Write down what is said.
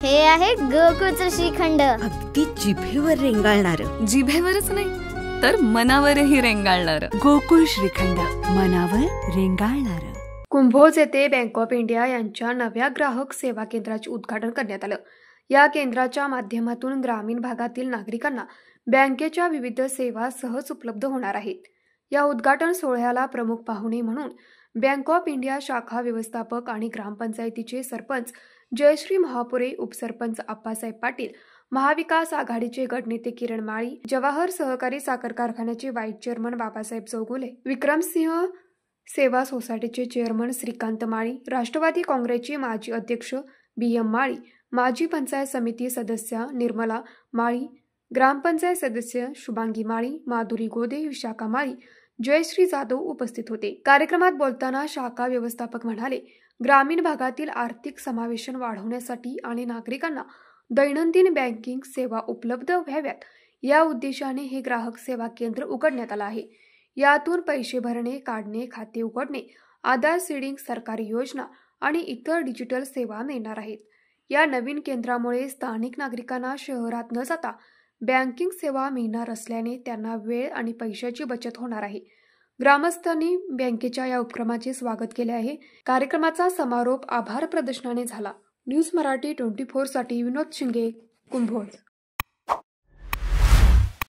हे आहे गोकुळचं श्रीखंड, अगदी जिभेवर रेंगाळणार. जिभेवरच नाही तर मनावरही रेंगाळणार. गोकुळ श्रीखंड, मनावर रेंगाळणार. कुंभोज येथे बँक ऑफ इंडिया यांच्या नव्या ग्राहक सेवा केंद्राचे उद्घाटन करण्यात आलं. या केंद्राच्या माध्यमातून ग्रामीण भागातील नागरिकांना बँकेच्या विविध सेवा सहज उपलब्ध होणार आहेत. या उद्घाटन सोहळ्याला प्रमुख पाहुणे म्हणून बँक ऑफ इंडिया शाखा व्यवस्थापक आणि ग्रामपंचायतीचे सरपंच जयश्री महापुरे, उपसरपंच आप्पासाहेब पाटील, महाविकास आघाडीचे गटनेते किरण माळी, जवाहर सहकारी साखर कारखान्याचे व्हाईस चेअरमन बाबासाहेब चौगुले, विक्रमसिंह सेवा सोसायटीचे चेअरमन श्रीकांत माळी, राष्ट्रवादी काँग्रेसचे माजी अध्यक्ष BM माळी, माजी पंचायत समिती सदस्य निर्मला माळी, ग्रामपंचायत सदस्य शुभांगी माळी, माधुरी गोदे, विशाखा माळी, जयश्री जाधव उपस्थित होते. कार्यक्रमात बोलताना शाखा व्यवस्थापक म्हणाले, ग्रामीण भागातील आर्थिक समावेशन वाढवण्यासाठी आणि नागरिकांना दैनंदिन बँकिंग सेवा उपलब्ध व्हाव्यात या उद्देशाने हे ग्राहक सेवा केंद्र उघडण्यात आलं आहे. यातून पैसे भरणे, काढणे, खाते उघडणे, आधार सीडिंग, सरकारी योजना आणि इतर डिजिटल सेवा मिळणार आहेत. या नवीन केंद्रामुळे स्थानिक नागरिकांना शहरात न जाता बँकिंग सेवा मिळणार असल्याने त्यांना वेळ आणि पैशाची बचत होणार आहे. ग्रामस्थांनी बँकेच्या या उपक्रमाचे स्वागत केले आहे. कार्यक्रमाचा समारोप आभार प्रदर्शनाने झाला. न्यूज मराठी 24 साठी विनोद शिंगे, कुंभोज.